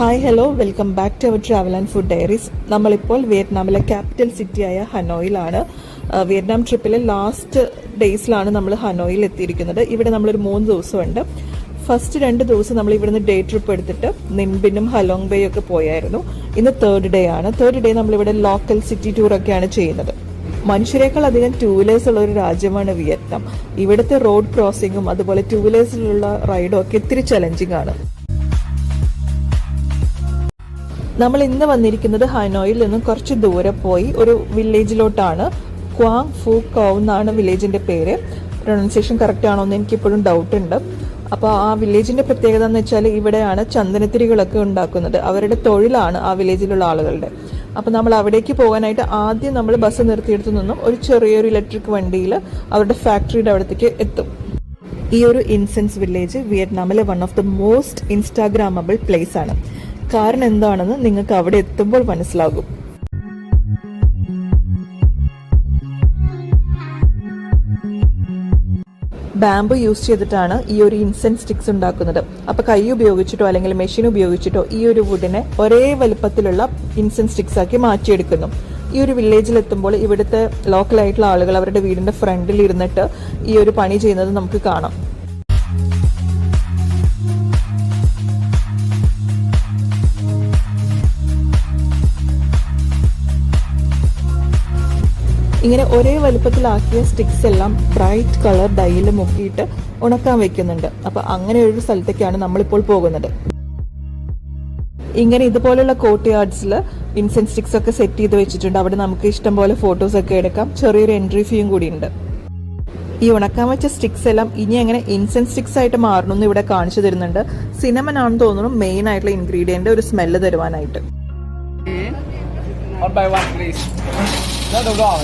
Hi hello welcome back to our travel and food diaries. നമ്മളിപ്പോൾ വിയറ്റ്നാമിലെ capital സിറ്റിയായ ഹനോയിലാണ്. വിയറ്റ്നാം ട്രിപ്പിലെ ലാസ്റ്റ് ഡേയ്സിലാണ് നമ്മൾ ഹനോയിൽ എത്തിയിരിക്കുന്നത്. ഇവിടെ നമ്മളൊരു 3 ദിവസമുണ്ട്. ഫസ്റ്റ് 2 ദിവസം നമ്മൾ ഇവിടുന്ന് ഡേ ട്രിപ്പ് എടുത്തിട്ട് നിൻബിനും ഹലോങ് ബേയും ഒക്കെ പോയായിരുന്നു. ഇന്ന് 3rd ഡേ ആണ്. 3rd ഡേ നമ്മളിവിടെ ലോക്കൽ സിറ്റി ടൂറൊക്കെയാണ് ചെയ്യുന്നത്. മനുഷ്യരെക്കാൾ അധികം 2 വീലേഴ്സ് ഉള്ള ഒരു രാജ്യമാണ് വിയറ്റ്നാം. ഇവിടുത്തെ റോഡ് ക്രോസിങ്ങും അതുപോലെ 2 വീലേഴ്സിലുള്ള റൈഡും ഒക്കെ ഇത്തിരി ചലഞ്ചിങ് ആണ്. നമ്മൾ ഇന്ന് വന്നിരിക്കുന്നത് ഹനോയിൽ നിന്നും കുറച്ച് ദൂരെ പോയി ഒരു വില്ലേജിലോട്ടാണ്. ക്വാങ് ഫു കൗ എന്നാണ് വില്ലേജിന്റെ പേര്. പ്രൊണൗൺസിയേഷൻ കറക്റ്റ് ആണോ എന്ന് എനിക്കിപ്പോഴും ഡൗട്ട് ഉണ്ട്. അപ്പോൾ ആ വില്ലേജിന്റെ പ്രത്യേകത എന്ന് വെച്ചാൽ ഇവിടെയാണ് ചന്ദനത്തിരികളൊക്കെ ഉണ്ടാക്കുന്നത്. അവരുടെ തൊഴിലാണ് ആ വില്ലേജിലുള്ള ആളുകളുടെ. അപ്പോൾ നമ്മൾ അവിടേക്ക് പോകാനായിട്ട് ആദ്യം നമ്മൾ ബസ് നിർത്തിയെടുത്തു നിന്നും ഒരു ചെറിയൊരു ഇലക്ട്രിക് വണ്ടിയിൽ അവരുടെ ഫാക്ടറിയുടെ അവിടത്തേക്ക് എത്തും. ഈ ഒരു ഇൻസെൻസ് വില്ലേജ് വിയറ്റ്നാമിലെ one of the most instagrammable place ആണ്. കാരണം എന്താണെന്ന് നിങ്ങൾക്ക് അവിടെ എത്തുമ്പോൾ മനസ്സിലാകും. ബാംബു യൂസ് ചെയ്തിട്ടാണ് ഈ ഒരു ഇൻസെൻസ് സ്റ്റിക്സ് ഉണ്ടാക്കുന്നത്. അപ്പൊ കൈ ഉപയോഗിച്ചിട്ടോ അല്ലെങ്കിൽ മെഷീൻ ഉപയോഗിച്ചിട്ടോ ഈ ഒരു വുഡിനെ ഒരേ വലുപ്പത്തിലുള്ള ഇൻസെൻസ് സ്റ്റിക്സ് ആക്കി മാറ്റിയെടുക്കുന്നു. ഈ ഒരു വില്ലേജിൽ എത്തുമ്പോൾ ഇവിടുത്തെ ലോക്കലായിട്ടുള്ള ആളുകൾ അവരുടെ വീടിന്റെ ഫ്രണ്ടിൽ ഇരുന്നിട്ട് ഈ ഒരു പണി ചെയ്യുന്നത് നമുക്ക് കാണാം. ഇങ്ങനെ ഒരേ വലുപ്പത്തിലാക്കിയ സ്റ്റിക്സ് എല്ലാം ബ്രൈറ്റ് കളർ ഡൈയിൽ മുക്കിയിട്ട് ഉണക്കാൻ വെക്കുന്നുണ്ട്. അപ്പൊ അങ്ങനെ ഒരു സ്ഥലത്തേക്കാണ് നമ്മളിപ്പോൾ പോകുന്നത്. ഇങ്ങനെ ഇതുപോലുള്ള കോർട്ട് യാർഡ്സിൽ ഇൻസെൻസ് സ്റ്റിക്സ് ഒക്കെ സെറ്റ് ചെയ്ത് വെച്ചിട്ടുണ്ട്. അവിടെ നമുക്ക് ഇഷ്ടം പോലെ ഫോട്ടോസ് ഒക്കെ എടുക്കാം. ചെറിയൊരു എൻട്രി ഫീയും കൂടി ഉണ്ട്. ഈ ഉണക്കാൻ വെച്ച സ്റ്റിക്സ് എല്ലാം ഇനി എങ്ങനെ ഇൻസെൻസ് സ്റ്റിക്സ് ആയിട്ട് മാറണമെന്ന് ഇവിടെ കാണിച്ചു തരുന്നുണ്ട്. സിനമൺ ആണെന്ന് തോന്നുന്നു മെയിൻ ആയിട്ടുള്ള ഇൻഗ്രീഡിയന്റ്, ഒരു smell തരുവാനായിട്ട്. One by one, please. No, the raw.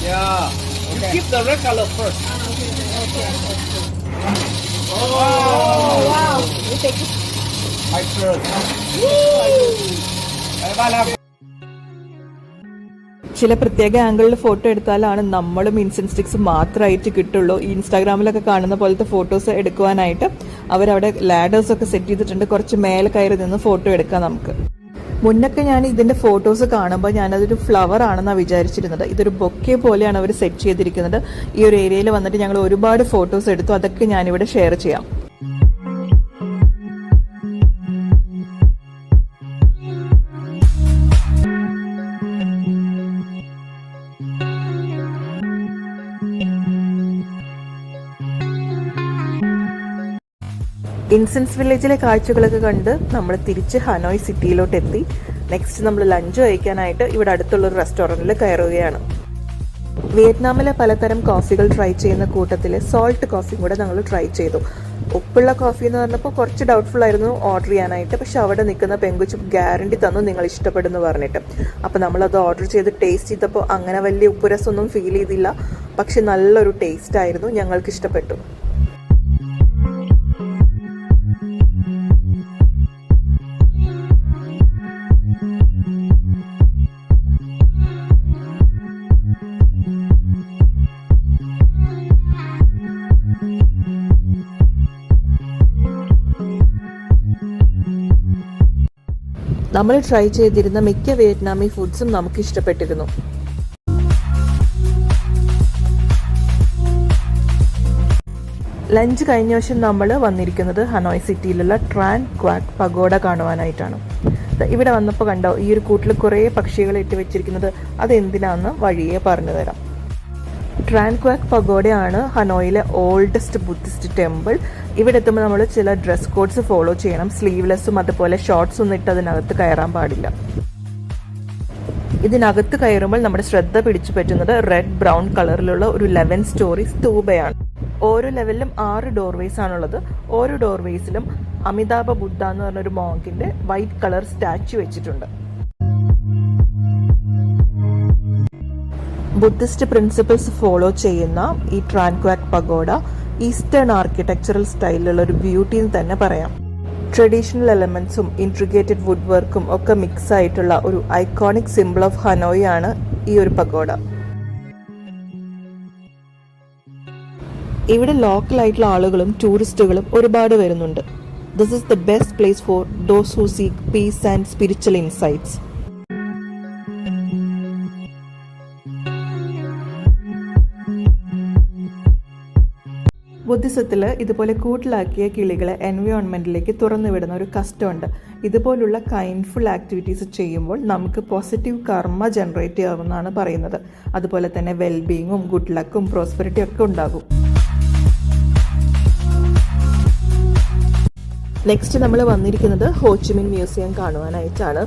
Yeah. You keep the red color first. Okay. Oh, Wow. You take it. My turn. ചില പ്രത്യേക ആംഗിളിൽ ഫോട്ടോ എടുത്താലാണ് നമ്മളും ഇൻസെൻസ് സ്റ്റിക്സ് മാത്രമായിട്ട് കിട്ടുള്ളൂ. ഈ ഇൻസ്റ്റാഗ്രാമിലൊക്കെ കാണുന്ന പോലത്തെ ഫോട്ടോസ് എടുക്കുവാനായിട്ട് അവരവിടെ ലാഡേഴ്സ് ഒക്കെ സെറ്റ് ചെയ്തിട്ടുണ്ട്. കുറച്ച് മേലെ കയറി നിന്ന് ഫോട്ടോ എടുക്കാം നമുക്ക്. മുന്നൊക്കെ ഞാൻ ഇതിന്റെ ഫോട്ടോസ് കാണുമ്പോൾ ഞാനതൊരു ഫ്ലവർ ആണെന്നാണ് വിചാരിച്ചിരുന്നത്. ഇതൊരു ബൊക്കെ പോലെയാണ് അവർ സെറ്റ് ചെയ്തിരിക്കുന്നത്. ഈ ഒരു ഏരിയയിൽ വന്നിട്ട് ഞങ്ങൾ ഒരുപാട് ഫോട്ടോസ് എടുത്തു. അതൊക്കെ ഞാനിവിടെ ഷെയർ ചെയ്യാം. ഇൻസെൻസ് വില്ലേജിലെ കാഴ്ചകളൊക്കെ കണ്ട് നമ്മൾ തിരിച്ച് ഹനോയ് സിറ്റിയിലോട്ട് എത്തി. നെക്സ്റ്റ് നമ്മൾ ലഞ്ച് കഴിക്കാനായിട്ട് ഇവിടെ അടുത്തുള്ളൊരു റെസ്റ്റോറൻറ്റിൽ കയറുകയാണ്. വിയറ്റ്നാമിലെ പലതരം കോഫികൾ ട്രൈ ചെയ്യുന്ന കൂട്ടത്തിൽ സോൾട്ട് കോഫിയും കൂടെ ഞങ്ങൾ ട്രൈ ചെയ്തു. ഉപ്പുള്ള കോഫി എന്ന് പറഞ്ഞപ്പോൾ കുറച്ച് ഡൗട്ട്ഫുൾ ആയിരുന്നു ഓർഡർ ചെയ്യാനായിട്ട്. പക്ഷെ അവിടെ നിൽക്കുന്ന പെങ്കുച്ച് ഗ്യാരണ്ടി തന്നു നിങ്ങൾ ഇഷ്ടപ്പെടുന്നു പറഞ്ഞിട്ട്. അപ്പം നമ്മളത് ഓർഡർ ചെയ്ത് ടേസ്റ്റ് ചെയ്തപ്പോൾ അങ്ങനെ വലിയ ഉപ്പുരസമൊന്നും ഫീൽ ചെയ്തില്ല. പക്ഷെ നല്ലൊരു ടേസ്റ്റ് ആയിരുന്നു, ഞങ്ങൾക്ക് ഇഷ്ടപ്പെട്ടു. നമ്മൾ ട്രൈ ചെയ്തിരുന്ന മിക്ക വിയറ്റ്നാമി ഫുഡ്സും നമുക്ക് ഇഷ്ടപ്പെട്ടിരുന്നു. ലഞ്ച് കഴിഞ്ഞ ശേഷം നമ്മൾ വന്നിരിക്കുന്നത് ഹനോയ് സിറ്റിയിലുള്ള ട്രാൻ ക്വാക് പഗോഡ കാണുവാനായിട്ടാണ്. ഇവിടെ വന്നപ്പോൾ കണ്ടോ ഈ ഒരു കൂട്ടിൽ കുറേ പക്ഷികൾ ഇട്ട് വെച്ചിരിക്കുന്നത്. അതെന്തിനാന്ന് വഴിയെ പറഞ്ഞു തരാം. ട്രാൻ ക്വാക് പഗോഡയാണ് ഹനോയിലെ ഓൾഡസ്റ്റ് ബുദ്ധിസ്റ്റ് ടെമ്പിൾ. ഇവിടെ എത്തുമ്പോൾ നമ്മൾ ചില ഡ്രസ് കോഡ്സ് ഫോളോ ചെയ്യണം. സ്ലീവ്ലെസ്സും അതുപോലെ ഷോർട്സ് ഒന്നും ഇട്ട് അതിനകത്ത് കയറാൻ പാടില്ല. ഇതിനകത്ത് കയറുമ്പോൾ നമ്മുടെ ശ്രദ്ധ പിടിച്ചു പറ്റുന്നത് റെഡ് ബ്രൗൺ കളറിലുള്ള ഒരു 11 സ്റ്റോറി സ്തൂപയാണ്. ഓരോ ലെവലിലും 6 ഡോർവേസ് ആണുള്ളത്. ഓരോ ഡോർവേസിലും അമിതാഭ ബുദ്ധ എന്ന് പറഞ്ഞൊരു മോങ്കിന്റെ വൈറ്റ് കളർ സ്റ്റാച്യു വെച്ചിട്ടുണ്ട്. ബുദ്ധിസ്റ്റ് പ്രിൻസിപ്പിൾസ് ഫോളോ ചെയ്യുന്ന ഈ ട്രാൻ ക്വാക് പഗോഡ ഈസ്റ്റേൺ ആർക്കിടെക്ചറൽ സ്റ്റൈലിലുള്ള ഒരു ബ്യൂട്ടി എന്ന് തന്നെ പറയാം. ട്രഡീഷണൽ എലമെന്റ്സും ഇൻട്രിഗേറ്റഡ് വുഡ് വർക്കും ഒക്കെ മിക്സ് ആയിട്ടുള്ള ഒരു ഐക്കോണിക് സിമ്പിൾ ഓഫ് ഹനോയ് ആണ് ഈ ഒരു പഗോഡ. ഇവിടെ ലോക്കലായിട്ടുള്ള ആളുകളും ടൂറിസ്റ്റുകളും ഒരുപാട് വരുന്നുണ്ട്. This is the best place for those who seek peace and spiritual insights. ബുദ്ധിസത്തിൽ ഇതുപോലെ കൂട്ടിലാക്കിയ കിളികളെ എൻവയോൺമെൻറ്റിലേക്ക് തുറന്നു വിടുന്ന ഒരു കസ്റ്റം ഉണ്ട്. ഇതുപോലുള്ള കൈൻഡ്ഫുൾ ആക്ടിവിറ്റീസ് ചെയ്യുമ്പോൾ നമുക്ക് പോസിറ്റീവ് കർമ്മ ജനറേറ്റ് ചെയ്യാമെന്നാണ് പറയുന്നത്. അതുപോലെ തന്നെ വെൽബീയിങ്ങും ഗുഡ് ലക്കും പ്രോസ്പെറിറ്റിയും ഒക്കെ ഉണ്ടാകും. നെക്സ്റ്റ് നമ്മൾ വന്നിരിക്കുന്നത് ഹോച്ചിമിൻ മ്യൂസിയം കാണുവാനായിട്ടാണ്.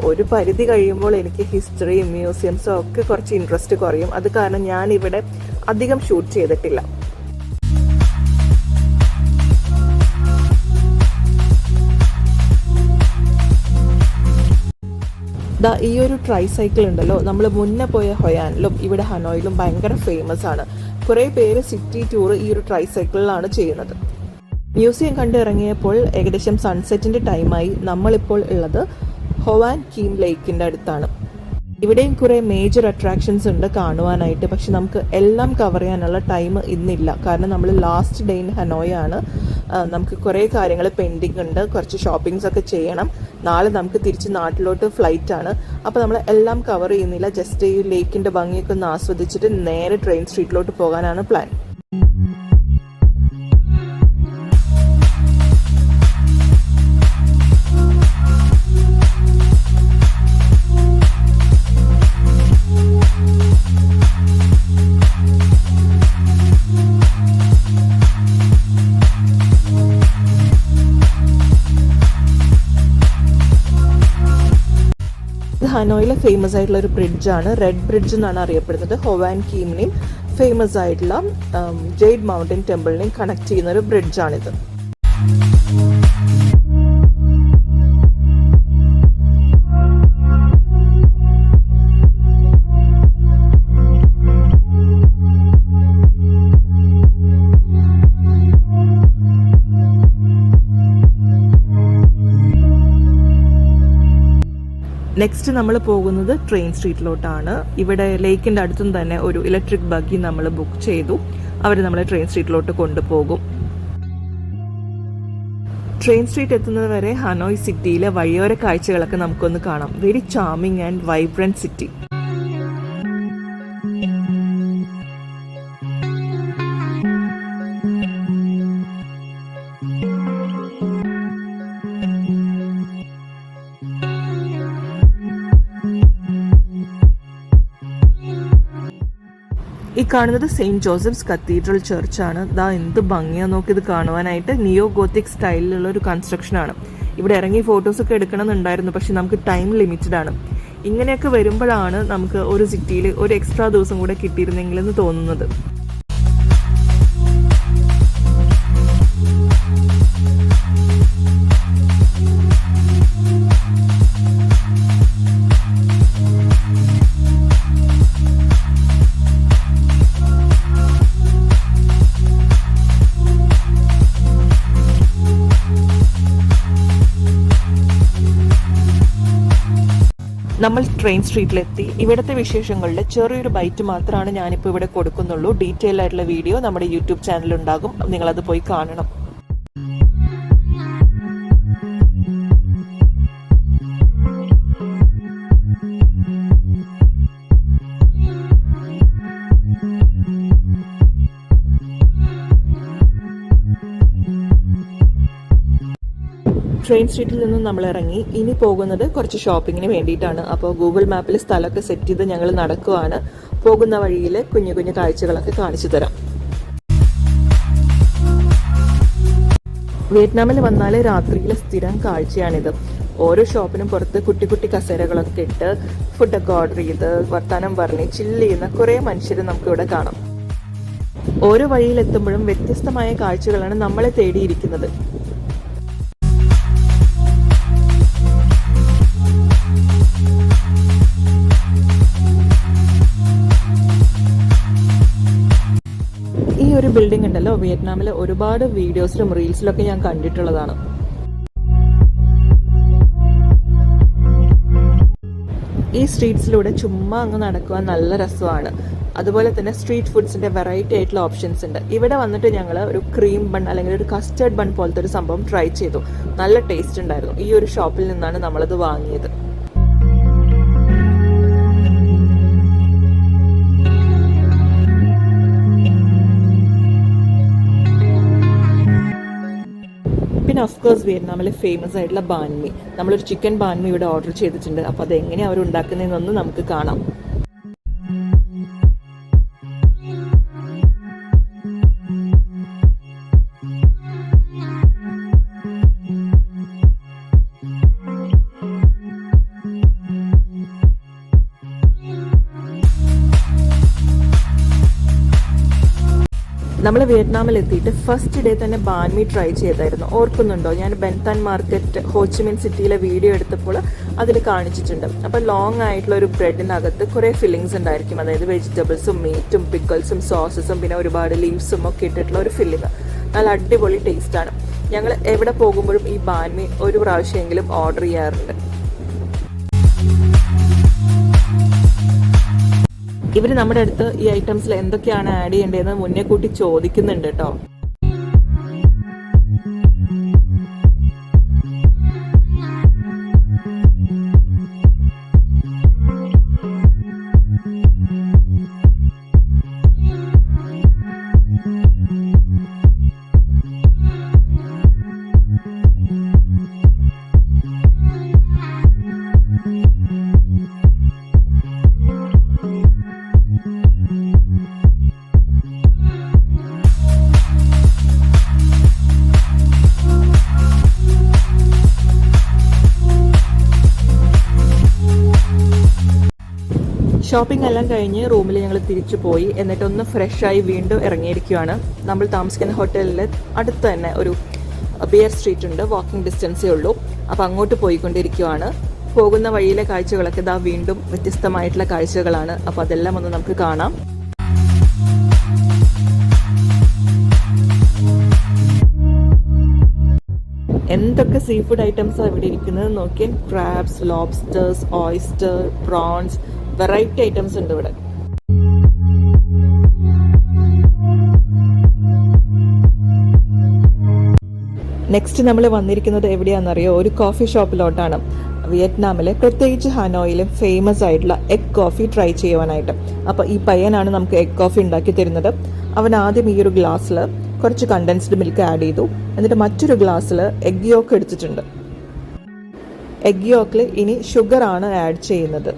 ഒരു പരിധി കഴിയുമ്പോൾ എനിക്ക് ഹിസ്റ്ററിയും മ്യൂസിയംസും ഒക്കെ കുറച്ച് ഇൻട്രസ്റ്റ് കുറയും. അത് കാരണം ഞാൻ ഇവിടെ അധികം ഷൂട്ട് ചെയ്തിട്ടില്ല. ഈ ഒരു ട്രൈ സൈക്കിൾ ഉണ്ടല്ലോ, നമ്മൾ മുന്നേ പോയ ഹൊയാനിലും ഇവിടെ ഹനോയിലും ഭയങ്കര ഫേമസ് ആണ്. കുറേ പേര് സിറ്റി ടൂർ ഈ ഒരു ട്രൈ സൈക്കിളിലാണ് ചെയ്യുന്നത്. മ്യൂസിയം കണ്ടിറങ്ങിയപ്പോൾ ഏകദേശം സൺസെറ്റിൻ്റെ ടൈമായി. നമ്മളിപ്പോൾ ഉള്ളത് ഹൊവാൻ കീം ലേക്കിൻ്റെ അടുത്താണ്. ഇവിടെയും കുറേ മേജർ അട്രാക്ഷൻസ് ഉണ്ട് കാണുവാനായിട്ട്. പക്ഷെ നമുക്ക് എല്ലാം കവർ ചെയ്യാനുള്ള ടൈം ഇന്നില്ല. കാരണം നമ്മൾ ലാസ്റ്റ് ഡേ ഇൻ ഹനോയ് ആണ്. നമുക്ക് കുറേ കാര്യങ്ങൾ പെൻഡിങ് ഉണ്ട്. കുറച്ച് ഷോപ്പിംഗ്സ് ഒക്കെ ചെയ്യണം. നാളെ നമുക്ക് തിരിച്ച് നാട്ടിലോട്ട് ഫ്ലൈറ്റ് ആണ്. അപ്പോൾ നമ്മൾ എല്ലാം കവർ ചെയ്യുന്നില്ല. ജസ്റ്റ് ഈ ലേക്കിൻ്റെ ഭംഗിയൊക്കെ ഒന്ന് ആസ്വദിച്ചിട്ട് നേരെ ട്രെയിൻ സ്ട്രീറ്റിലോട്ട് പോകാനാണ് പ്ലാൻ. ഹനോയിലെ ഫേമസ് ആയിട്ടുള്ള ഒരു ബ്രിഡ്ജാണ്. റെഡ് ബ്രിഡ്ജ് എന്നാണ് അറിയപ്പെടുന്നത്. ഹൊവാൻ കീമിനെയും ഫേമസ് ആയിട്ടുള്ള ജെയ്ഡ് മൗണ്ടൻ ടെമ്പിളിനെയും കണക്ട് ചെയ്യുന്ന ഒരു ബ്രിഡ്ജാണിത്. നെക്സ്റ്റ് നമ്മൾ പോകുന്നത് ട്രെയിൻ സ്ട്രീറ്റിലോട്ടാണ്. ഇവിടെ ലേക്കിൻ്റെ അടുത്തും തന്നെ ഒരു ഇലക്ട്രിക് ബഗ്ഗി നമ്മൾ ബുക്ക് ചെയ്തു. അവർ നമ്മളെ ട്രെയിൻ സ്ട്രീറ്റിലോട്ട് കൊണ്ടുപോകും. ട്രെയിൻ സ്ട്രീറ്റ് എത്തുന്നത് വരെ ഹനോയ് സിറ്റിയിലെ വഴിയോര കാഴ്ചകളൊക്കെ നമുക്കൊന്ന് കാണാം. Very charming and vibrant city. ഈ കാണുന്നത് സെയിൻറ്റ് ജോസഫ്സ് കത്തീഡ്രൽ ചർച്ചാണ്. ദാ എന്ത് ഭംഗിയാന്ന് നോക്കി ഇത് കാണുവാനായിട്ട്. നിയോ ഗോത്തിക് സ്റ്റൈലിലുള്ള ഒരു കൺസ്ട്രക്ഷനാണ്. ഇവിടെ ഇറങ്ങി ഫോട്ടോസൊക്കെ എടുക്കണമെന്നുണ്ടായിരുന്നു. പക്ഷെ നമുക്ക് ടൈം ലിമിറ്റഡ് ആണ്. ഇങ്ങനെയൊക്കെ വരുമ്പോഴാണ് നമുക്ക് ഒരു സിറ്റിയിൽ ഒരു എക്സ്ട്രാ ദിവസം കൂടെ കിട്ടിയിരുന്നെങ്കിലെന്ന് തോന്നുന്നത്. നമ്മൾ ട്രെയിൻ സ്ട്രീറ്റിലെത്തി. ഇവിടുത്തെ വിശേഷങ്ങളുടെ ചെറിയൊരു ബൈറ്റ് മാത്രമാണ് ഞാനിപ്പോൾ ഇവിടെ കൊടുക്കുന്നുള്ളൂ. ഡീറ്റെയിൽ ആയിട്ടുള്ള വീഡിയോ നമ്മുടെ യൂട്യൂബ് ചാനലുണ്ടാകും. നിങ്ങളത് പോയി കാണണം. ട്രെയിൻ സ്ട്രീറ്റിൽ നിന്നും നമ്മൾ ഇറങ്ങി. ഇനി പോകുന്നത് കുറച്ച് ഷോപ്പിങ്ങിന് വേണ്ടിയിട്ടാണ്. അപ്പോൾ ഗൂഗിൾ മാപ്പിൽ സ്ഥലമൊക്കെ സെറ്റ് ചെയ്ത് ഞങ്ങൾ നടക്കുവാണ്. പോകുന്ന വഴിയിൽ കുഞ്ഞു കുഞ്ഞു കാഴ്ചകളൊക്കെ കാണിച്ചു തരാം. വിയറ്റ്നാമിൽ വന്നാൽ രാത്രിയിലെ സ്ഥിരം കാഴ്ചയാണിത്. ഓരോ ഷോപ്പിനും പുറത്ത് കുട്ടി കുട്ടി കസേരകളൊക്കെ ഇട്ട് ഫുഡൊക്കെ ഓർഡർ ചെയ്ത് വർത്താനം പറഞ്ഞ് ചില്ല് ചെയ്യുന്ന കുറേ മനുഷ്യരെ നമുക്കിവിടെ കാണാം. ഓരോ വഴിയിലെത്തുമ്പോഴും വ്യത്യസ്തമായ കാഴ്ചകളാണ് നമ്മളെ തേടിയിരിക്കുന്നത്. ഈ ഒരു ബിൽഡിംഗ് ഉണ്ടല്ലോ, വിയറ്റ്നാമിൽ ഒരുപാട് വീഡിയോസിലും റീൽസിലൊക്കെ ഞാൻ കണ്ടിട്ടുള്ളതാണ്. ഈ സ്ട്രീറ്റ്സിലൂടെ ചുമ്മാ അങ്ങ് നടക്കുവാൻ നല്ല രസമാണ്. അതുപോലെ തന്നെ സ്ട്രീറ്റ് ഫുഡ്സിന്റെ വെറൈറ്റി ആയിട്ടുള്ള ഓപ്ഷൻസ് ഉണ്ട്. ഇവിടെ വന്നിട്ട് ഞങ്ങൾ ഒരു ക്രീം ബൺ അല്ലെങ്കിൽ ഒരു കസ്റ്റർഡ് ബൺ പോലത്തെ ഒരു സംഭവം ട്രൈ ചെയ്തു. നല്ല ടേസ്റ്റ് ഉണ്ടായിരുന്നു. ഈ ഒരു ഷോപ്പിൽ നിന്നാണ് നമ്മളത് വാങ്ങിയത്. പിന്നെ ഓഫ്കോഴ്സ് വിയറ്റ്നാമിലെ ഫേമസ് ആയിട്ടുള്ള ബാൻമി. നമ്മളൊരു ചിക്കൻ ബാൻമി ഇവിടെ ഓർഡർ ചെയ്തിട്ടുണ്ട്. അപ്പോൾ അത് എങ്ങനെയാണ് അവർ ഉണ്ടാക്കുന്നതെന്നൊന്ന് നമുക്ക് കാണാം. നമ്മൾ വിയറ്റ്നാമിൽ എത്തിയിട്ട് ഫസ്റ്റ് ഡേ തന്നെ ബാൻമി ട്രൈ ചെയ്തായിരുന്നു. ഓർക്കുന്നുണ്ടോ? ഞാൻ ബെൻതാൻ മാർക്കറ്റ് ഹോച്ചിമിൻ സിറ്റിയിലെ വീഡിയോ എടുത്തപ്പോൾ അതിൽ കാണിച്ചിട്ടുണ്ട്. അപ്പോൾ ലോങ് ആയിട്ടുള്ള ഒരു ബ്രെഡിനകത്ത് കുറേ ഫില്ലിങ്സ് ഉണ്ടായിരിക്കും. അതായത് വെജിറ്റബിൾസും മീറ്റും പിക്കിൾസും സോസസും പിന്നെ ഒരുപാട് ലീവ്സും ഒക്കെ ഇട്ടിട്ടുള്ള ഒരു ഫില്ലിങ്. നല്ല അടിപൊളി ടേസ്റ്റാണ്. ഞങ്ങൾ എവിടെ പോകുമ്പോഴും ഈ ബാൻമി ഒരു പ്രാവശ്യമെങ്കിലും ഓർഡർ ചെയ്യാറുണ്ട്. ഇവർ നമ്മുടെ അടുത്ത് ഈ ഐറ്റംസിൽ എന്തൊക്കെയാണ് ആഡ് ചെയ്യേണ്ടതെന്ന് മുന്നേ കൂട്ടി ചോദിക്കുന്നുണ്ട് കേട്ടോ. ഷോപ്പിംഗ് എല്ലാം കഴിഞ്ഞ് റൂമിൽ ഞങ്ങൾ തിരിച്ചു പോയി. എന്നിട്ടൊന്ന് ഫ്രഷായി വീണ്ടും ഇറങ്ങിയിരിക്കുകയാണ്. നമ്മൾ താമസിക്കുന്ന ഹോട്ടലിൽ അടുത്ത് തന്നെ ഒരു ബിയർ സ്ട്രീറ്റ് ഉണ്ട്. വാക്കിംഗ് ഡിസ്റ്റൻസേ ഉള്ളൂ. അപ്പോൾ അങ്ങോട്ട് പോയിക്കൊണ്ടിരിക്കുകയാണ്. പോകുന്ന വഴിയിലെ കാഴ്ചകളൊക്കെ ഇതാ വീണ്ടും വ്യത്യസ്തമായിട്ടുള്ള കാഴ്ചകളാണ്. അപ്പോൾ അതെല്ലാം ഒന്ന് നമുക്ക് കാണാം. എന്തൊക്കെ സീ ഫുഡ് ഐറ്റംസാണ് ഇവിടെ ഇരിക്കുന്നത് നോക്കിയാൽ. Crabs, lobsters, oyster, prawns, variety items ഉണ്ട് ഇവിടെ. നെക്സ്റ്റ് നമ്മൾ വന്നിരിക്കുന്നത് എവിടെയാണെന്നറിയോ? ഒരു കോഫി ഷോപ്പിലോട്ടാണ്. വിയറ്റ്നാമിലെ പ്രത്യേകിച്ച് ഹനോയിലും ഫേമസ് ആയിട്ടുള്ള എഗ് കോഫി ട്രൈ ചെയ്യുവാനായിട്ട്. അപ്പോൾ ഈ പയ്യനാണ് നമുക്ക് എഗ് കോഫി ഉണ്ടാക്കി തരുന്നത്. അവൻ ആദ്യം ഈ ഒരു ഗ്ലാസ്സിൽ കുറച്ച് കണ്ടൻസ്ഡ് മിൽക്ക് ആഡ് ചെയ്തു. എന്നിട്ട് മറ്റൊരു ഗ്ലാസ്സിൽ എഗ് യോക്ക് എടുത്തിട്ടുണ്ട്. എഗ് യോക്കിൽ ഇനി ഷുഗറാണ് ആഡ് ചെയ്യുന്നത്.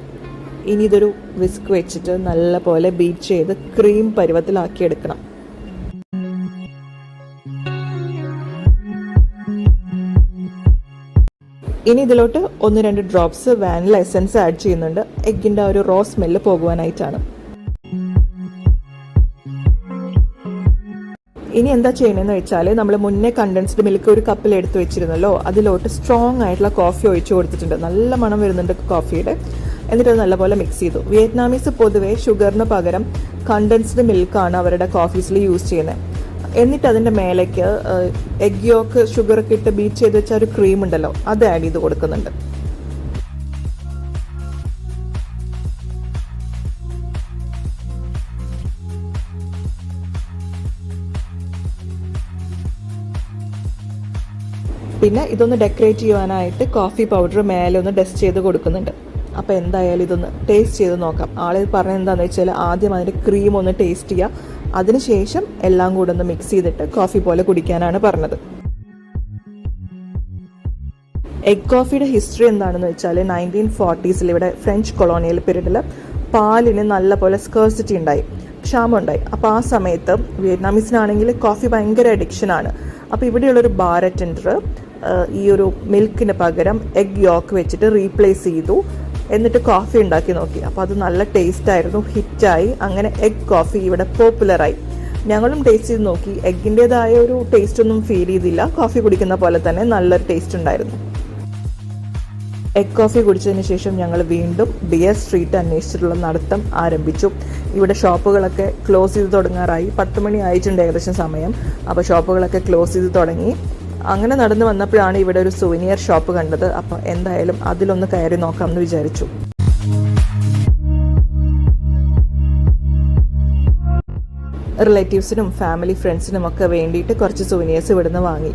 ഇനി ഇതൊരു വിസ്ക് വെച്ചിട്ട് നല്ല പോലെ ബീറ്റ് ചെയ്ത് ക്രീം പരുവത്തിലാക്കിയെടുക്കണം. ഇനി ഇതിലോട്ട് 1-2 ഡ്രോപ്സ് വാനില എസൻസ് ആഡ് ചെയ്യുന്നുണ്ട്. എഗ്ഗിൻ്റെ ഒരു റോ സ്മെല്ല് പോകുവാനായിട്ടാണ്. ഇനി എന്താ ചെയ്യണമെന്ന് വെച്ചാൽ നമ്മൾ മുന്നേ കണ്ടൻസ്ഡ് മിൽക്ക് ഒരു കപ്പിൽ എടുത്ത് വെച്ചിരുന്നല്ലോ, അതിലോട്ട് സ്ട്രോങ് ആയിട്ടുള്ള കോഫി ഒഴിച്ചു കൊടുത്തിട്ടുണ്ട്. നല്ല മണം വരുന്നുണ്ട് കോഫിയുടെ. എന്നിട്ട് അത് നല്ലപോലെ മിക്സ് ചെയ്തു. വിയറ്റ്നാമീസ് പൊതുവെ ഷുഗറിന് പകരം കണ്ടൻസ്ഡ് മിൽക്കാണ് അവരുടെ കോഫീസിൽ യൂസ് ചെയ്യുന്നത്. എന്നിട്ട് അതിൻ്റെ മേലേക്ക് എഗ് യോക്ക് ഷുഗറൊക്കെ ഇട്ട് ബീറ്റ് ചെയ്ത് വെച്ച ഒരു ക്രീം ഉണ്ടല്ലോ, അത് ആഡ് ചെയ്ത് കൊടുക്കുന്നുണ്ട്. പിന്നെ ഇതൊന്ന് ഡെക്കറേറ്റ് ചെയ്യുവാനായിട്ട് കോഫി പൗഡർ മേലെ ഒന്ന് ഡസ്റ്റ് ചെയ്ത് കൊടുക്കുന്നുണ്ട്. അപ്പോൾ എന്തായാലും ഇതൊന്ന് ടേസ്റ്റ് ചെയ്ത് നോക്കാം. ആള് പറഞ്ഞത് എന്താണെന്ന് വെച്ചാൽ ആദ്യം അതിൻ്റെ ക്രീം ഒന്ന് ടേസ്റ്റ് ചെയ്യുക, അതിനുശേഷം എല്ലാം കൂടെ ഒന്ന് മിക്സ് ചെയ്തിട്ട് കോഫി പോലെ കുടിക്കാനാണ് പറഞ്ഞത്. എഗ് കോഫിയുടെ ഹിസ്റ്ററി എന്താണെന്ന് വെച്ചാൽ 1940s ഇവിടെ ഫ്രഞ്ച് കൊളോണിയൽ പീരീഡിൽ പാലിന് നല്ല പോലെ സ്കേഴ്സിറ്റി ഉണ്ടായി, ക്ഷാമമുണ്ടായി. അപ്പോൾ ആ സമയത്ത് വിയറ്റ്നാമീസിനാണെങ്കിൽ കോഫി ഭയങ്കര അഡിക്ഷനാണ്. അപ്പോൾ ഇവിടെയുള്ളൊരു ബാർ അറ്റൻഡർ ഈ ഒരു മിൽക്കിന് പകരം എഗ് യോക്ക് വെച്ചിട്ട് റീപ്ലേസ് ചെയ്തു. എന്നിട്ട് കോഫി ഉണ്ടാക്കി നോക്കി. അപ്പോൾ അത് നല്ല ടേസ്റ്റായിരുന്നു, ഹിറ്റായി. അങ്ങനെ എഗ് കോഫി ഇവിടെ പോപ്പുലറായി. ഞങ്ങളും ടേസ്റ്റ് ചെയ്ത് നോക്കി. എഗ്ഗിൻ്റെതായ ഒരു ടേസ്റ്റ് ഒന്നും ഫീൽ ചെയ്തില്ല. കോഫി കുടിക്കുന്ന പോലെ തന്നെ നല്ലൊരു ടേസ്റ്റ് ഉണ്ടായിരുന്നു. എഗ് കോഫി കുടിച്ചതിന് ശേഷം ഞങ്ങൾ വീണ്ടും ബിയർ സ്ട്രീറ്റ് അന്വേഷിച്ചിട്ടുള്ള നടത്തം ആരംഭിച്ചു. ഇവിടെ ഷോപ്പുകളൊക്കെ ക്ലോസ് ചെയ്ത് തുടങ്ങാറായി. 10 മണി ആയിട്ടുണ്ട് ഏകദേശം സമയം. അപ്പോൾ ഷോപ്പുകളൊക്കെ ക്ലോസ് ചെയ്ത് തുടങ്ങി. അങ്ങനെ നടന്നു വന്നപ്പോഴാണ് ഇവിടെ ഒരു സുവനിയർ ഷോപ്പ് കണ്ടത്. അപ്പോൾ എന്തായാലും അതിലൊന്ന് കയറി നോക്കാമെന്ന് വിചാരിച്ചു. റിലേറ്റീവ്സിനും ഫാമിലി ഫ്രണ്ട്സിനും ഒക്കെ വേണ്ടിയിട്ട് കുറച്ച് സുവനീഴ്സ് ഇവിടുന്ന് വാങ്ങി.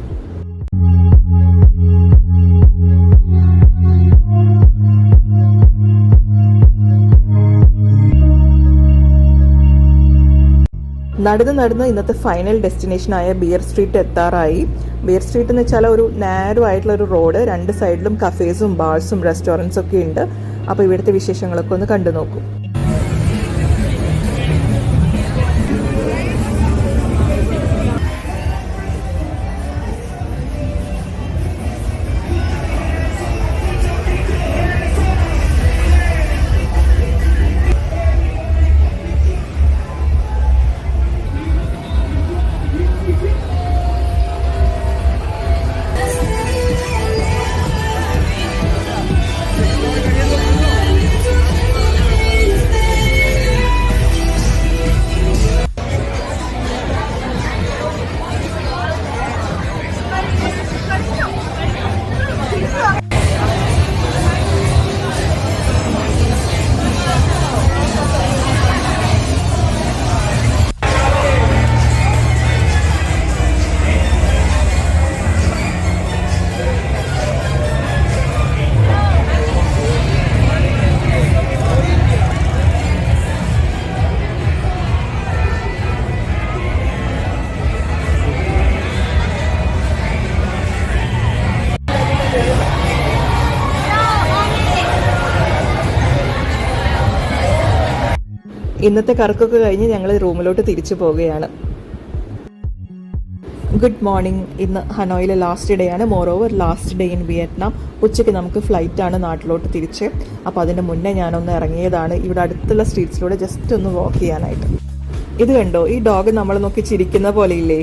നടന്ന് ഇന്നത്തെ ഫൈനൽ ഡെസ്റ്റിനേഷനായ ബിയർ സ്ട്രീറ്റ് എത്താറായി. ബിയർ സ്ട്രീറ്റ് എന്ന് വെച്ചാൽ ഒരു നാരോ ആയിട്ടുള്ള ഒരു റോഡ്, രണ്ട് സൈഡിലും കഫേസും ബാർസും റെസ്റ്റോറൻറ്റ്സും ഒക്കെ ഉണ്ട്. അപ്പോൾ ഇവിടുത്തെ വിശേഷങ്ങളൊക്കെ ഒന്ന് കണ്ടു നോക്കൂ. ഇന്നത്തെ കറക്കൊക്കെ കഴിഞ്ഞ് ഞങ്ങൾ റൂമിലോട്ട് തിരിച്ചു പോവുകയാണ്. Good morning. ഇന്ന് ഹനോയിലെ ലാസ്റ്റ് ഡേ ആണ്. Moreover last day in Vietnam. ഉച്ചയ്ക്ക് നമുക്ക് ഫ്ലൈറ്റാണ് നാട്ടിലോട്ട് തിരിച്ച്. അപ്പോൾ അതിൻ്റെ മുന്നേ ഞാനൊന്ന് ഇറങ്ങിയതാണ് ഇവിടെ അടുത്തുള്ള സ്ട്രീറ്റ്സിലൂടെ ജസ്റ്റ് ഒന്ന് വാക്ക് ചെയ്യാനായിട്ട്. ഇത് കണ്ടോ, ഈ ഡോഗ് നമ്മളെ നോക്കി ചിരിക്കുന്ന പോലെയില്ലേ?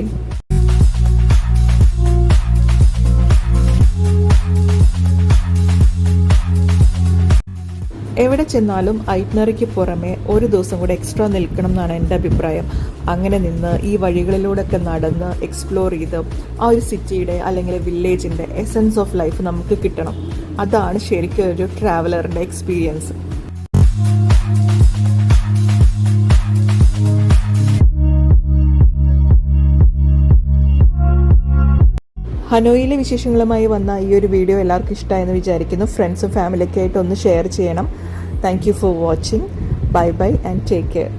എവിടെ ചെന്നാലും ഐറ്റ്നറിക്ക് പുറമെ ഒരു ദിവസം കൂടെ എക്സ്ട്രാ നിൽക്കണം എന്നാണ് എൻ്റെ അഭിപ്രായം. അങ്ങനെ നിന്ന് ഈ വഴികളിലൂടെയൊക്കെ നടന്ന് എക്സ്പ്ലോർ ചെയ്ത് ആ ഒരു സിറ്റിയുടെ അല്ലെങ്കിൽ വില്ലേജിൻ്റെ എസൻസ് ഓഫ് ലൈഫ് നമുക്ക് കിട്ടണം. അതാണ് ശരിക്കും ഒരു ട്രാവലറിൻ്റെ എക്സ്പീരിയൻസ്. ഹനോയിലെ വിശേഷങ്ങളുമായി വന്ന ഈ ഒരു വീഡിയോ എല്ലാവർക്കും ഇഷ്ടമായെന്ന് വിചാരിക്കുന്നു. ഫ്രണ്ട്സും ഫാമിലിയൊക്കെ ആയിട്ട് ഒന്ന് ഷെയർ ചെയ്യണം. Thank you for watching. Bye bye and take care.